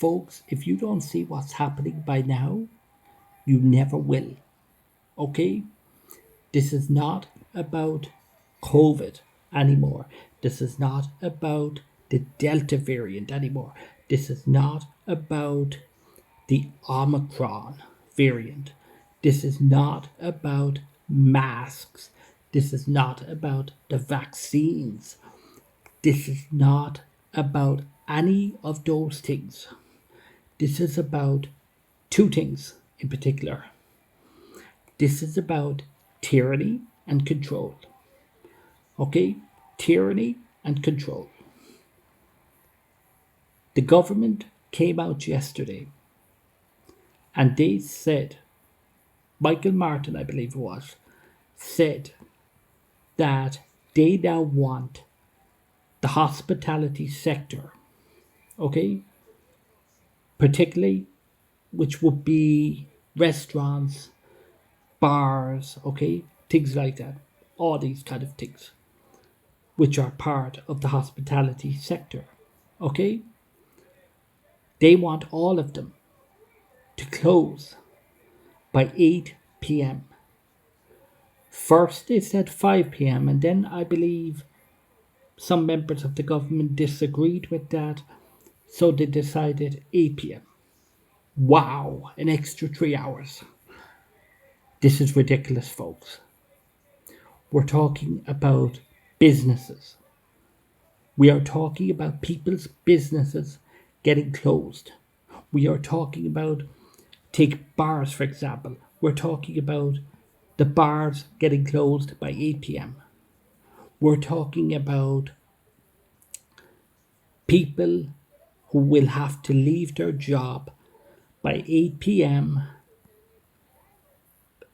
folks, if you don't see what's happening by now, you never will. Okay? This is not about COVID anymore. This is not about the Delta variant anymore. This is not about the Omicron variant. This is not about masks. This is not about the vaccines. This is not about any of those things. This is about two things in particular. This is about tyranny and control. Okay? Tyranny and control. The government came out yesterday and they said, Michael Martin, I believe it was, said that they now want the hospitality sector, okay, particularly which would be restaurants, bars, okay, things like that, all these kind of things, which are part of the hospitality sector, okay? They want all of them to close by 8 p.m. First, they said 5 p.m., and then I believe some members of the government disagreed with that, so they decided 8 p.m. Wow, an extra 3 hours. This is ridiculous, folks. We're talking about businesses. We are talking about people's businesses getting closed. We are talking about, take bars for example, we're talking about the bars getting closed by 8 p.m. We're talking about people who will have to leave their job by 8 p.m.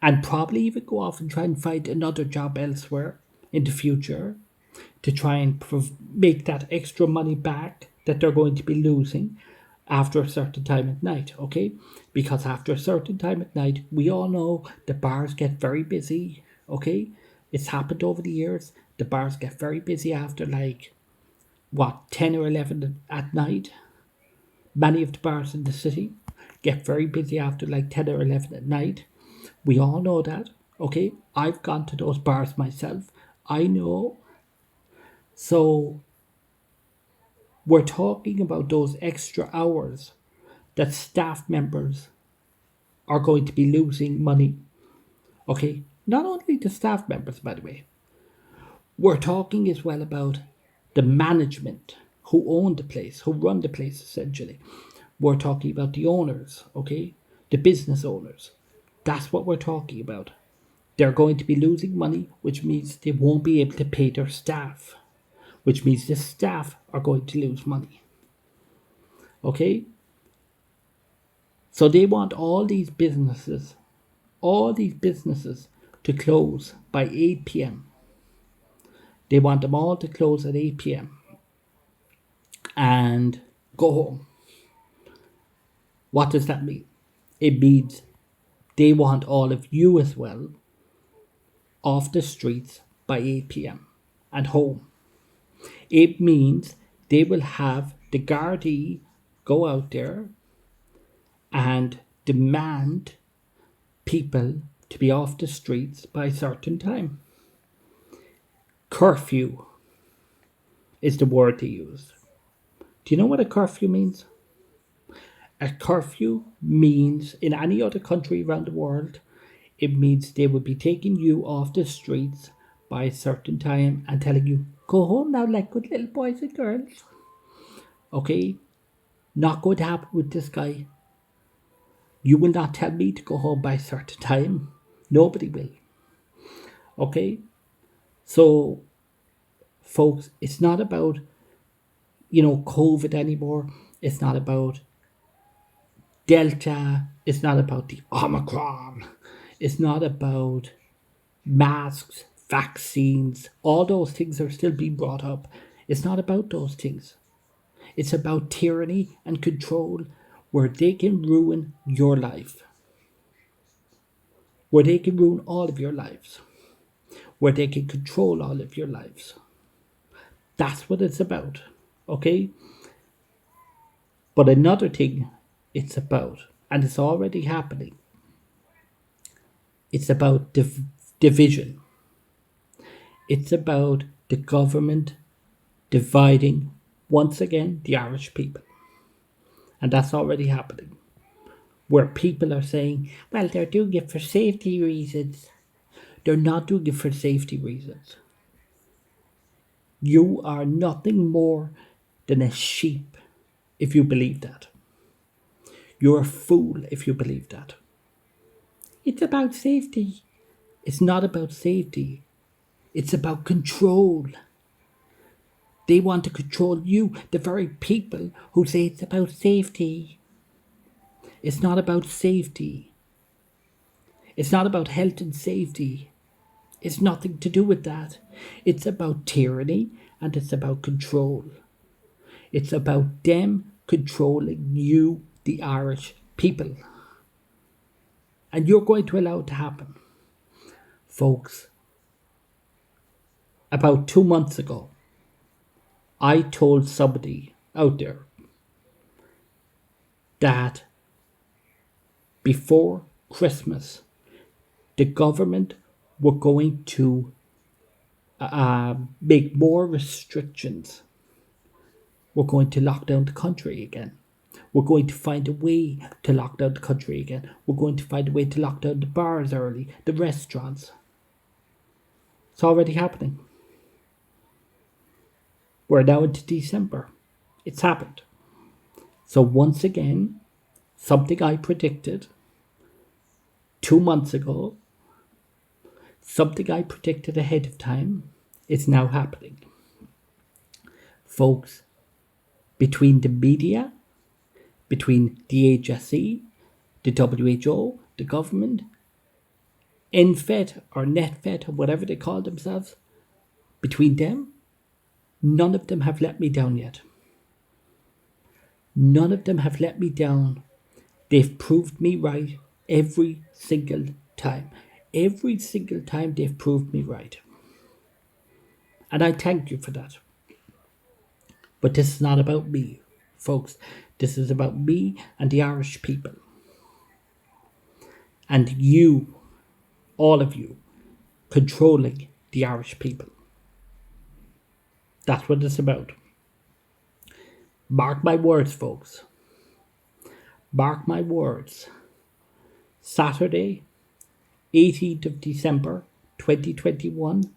and probably even go off and try and find another job elsewhere in the future to try and make that extra money back that they're going to be losing after a certain time at night, okay? Because after a certain time at night, we all know the bars get very busy, okay? It's happened over the years. The bars get very busy after 10 or 11 at night. Many of the bars in the city get very busy after 10 or 11 at night. We all know that, okay? I've gone to those bars myself. I know. So we're talking about those extra hours that staff members are going to be losing money. Okay? Not only the staff members, by the way. We're talking as well about the management who own the place, who run the place essentially. We're talking about the owners, okay? The business owners. That's what we're talking about. They're going to be losing money, which means they won't be able to pay their staff, which means the staff are going to lose money. Okay? So they want all these businesses to close by 8 p.m. They want them all to close at 8 p.m. and go home. What does that mean? It means they want all of you as well off the streets by 8 p.m. and home. It means they will have the Gardaí go out there and demand people to be off the streets by a certain time. Curfew is the word they use. Do you know what a curfew means? A curfew means, in any other country around the world, it means they will be taking you off the streets by a certain time and telling you, go home now like good little boys and girls. Okay? Not going to happen with this guy. You will not tell me to go home by a certain time. Nobody will. Okay? So, folks, it's not about, COVID anymore. It's not about Delta. It's not about the Omicron. It's not about masks, vaccines. All those things are still being brought up. It's not about those things. It's about tyranny and control where they can ruin your life. Where they can ruin all of your lives. Where they can control all of your lives. That's what it's about. Okay? But another thing it's about, and it's already happening, it's about division. It's about the government dividing once again the Irish people. And that's already happening. Where people are saying, well, they're doing it for safety reasons. They're not doing it for safety reasons. You are nothing more than a sheep if you believe that. You're a fool if you believe that. It's about safety. It's not about safety. It's about control. They want to control you, the very people who say it's about safety. It's not about safety. It's not about health and safety. It's nothing to do with that. It's about tyranny and it's about control. It's about them controlling you, the Irish people. And you're going to allow it to happen. Folks, about 2 months ago, I told somebody out there that before Christmas, the government were going to make more restrictions. We're going to lock down the country again. We're going to find a way to lock down the country again. We're going to find a way to lock down the bars early, the restaurants. It's already happening. We're now into December. It's happened. So once again, something I predicted 2 months ago, something I predicted ahead of time, is now happening. Folks, between the media, between the HSE, the WHO, the government, NPHET or NetFET or whatever they call themselves, between them, none of them have let me down yet. None of them have let me down. They've proved me right every single time. Every single time they've proved me right. And I thank you for that. But this is not about me, folks. This is about me and the Irish people. And you, all of you, controlling the Irish people. That's what it's about. Mark my words, folks. Mark my words. Saturday, 18th of December, 2021,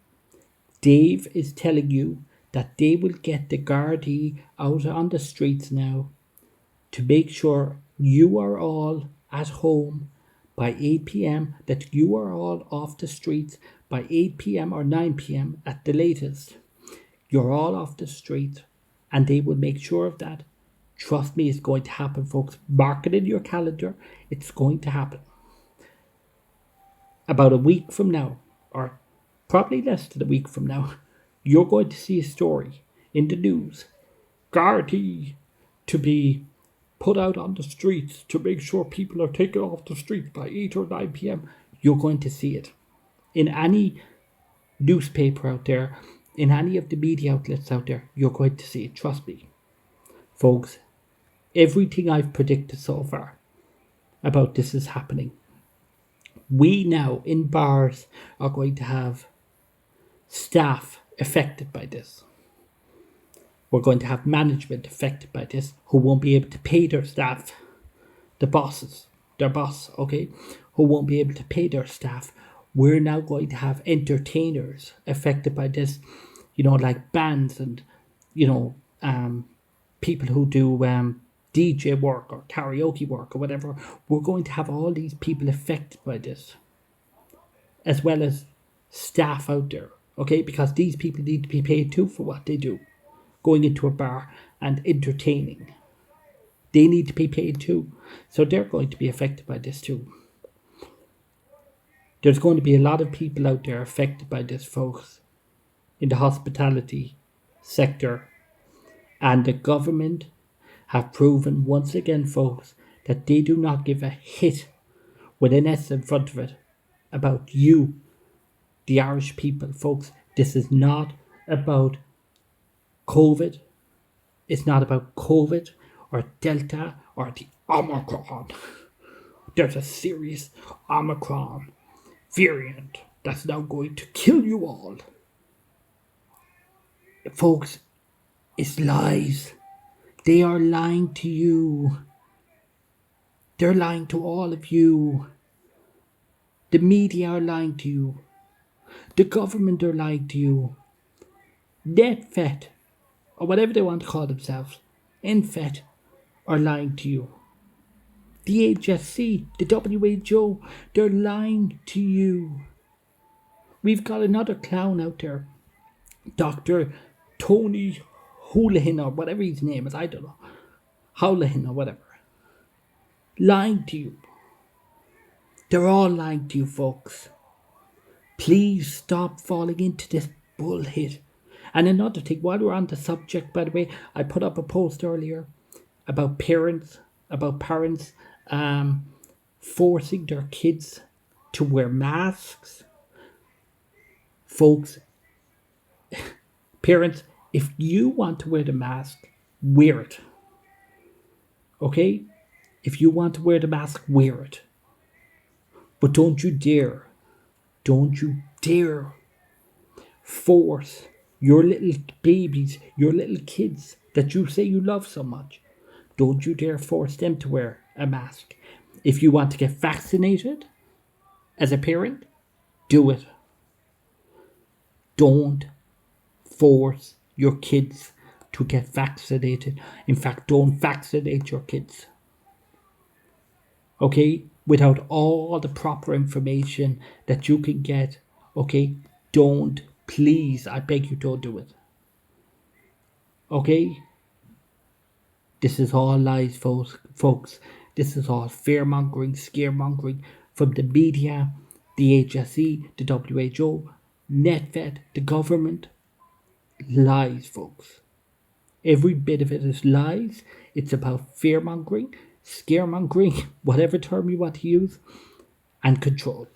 Dave is telling you that they will get the Gardaí out on the streets now to make sure you are all at home by 8 p.m, that you are all off the streets by 8 p.m. or 9 p.m. at the latest. You're all off the street and they will make sure of that. Trust me, it's going to happen, folks. Mark it in your calendar. It's going to happen. About a week from now, or probably less than a week from now, you're going to see a story in the news. Gardaí to be put out on the streets to make sure people are taken off the streets by 8 or 9 p.m. You're going to see it. In any newspaper out there, in any of the media outlets out there, you're going to see it. Trust me. Folks, everything I've predicted so far about this is happening. We now, in bars, are going to have staff affected by this. We're going to have management affected by this who won't be able to pay their staff, the bosses, their boss, okay, who won't be able to pay their staff. We're now going to have entertainers affected by this, like bands and, people who do DJ work or karaoke work or whatever. We're going to have all these people affected by this, as well as staff out there, okay, because these people need to be paid too for what they do. Going into a bar and entertaining. They need to be paid too. So they're going to be affected by this too. There's going to be a lot of people out there affected by this, folks, in the hospitality sector. And the government have proven once again, folks, that they do not give a hit with an S in front of it about you, the Irish people, folks. This is not about COVID. It's not about COVID or Delta or the Omicron. There's a serious Omicron variant that's now going to kill you all. Folks, it's lies. They are lying to you. They're lying to all of you. The media are lying to you. The government are lying to you. NPHET, or whatever they want to call themselves, NPHET, are lying to you. The HSC, the WHO, they're lying to you. We've got another clown out there, Dr. Tony Houlihan, or whatever his name is, I don't know. Houlihan or whatever. Lying to you. They're all lying to you, folks. Please stop falling into this bullshit. And another thing, while we're on the subject, by the way, I put up a post earlier about parents forcing their kids to wear masks. Folks, parents, if you want to wear the mask, wear it. Okay? If you want to wear the mask, wear it. But don't you dare force your little babies, your little kids that you say you love so much. Don't you dare force them to wear a mask. If you want to get vaccinated as a parent, do it. Don't force your kids to get vaccinated. In fact, don't vaccinate your kids. Okay? Without all the proper information that you can get. Okay? Don't, please, I beg you, don't do it. Okay? This is all lies, folks. This is all fear-mongering, scaremongering from the media, the HSE, the WHO, NPHET, the government. Lies, folks. Every bit of it is lies. It's about fear-mongering, scaremongering, whatever term you want to use, and control.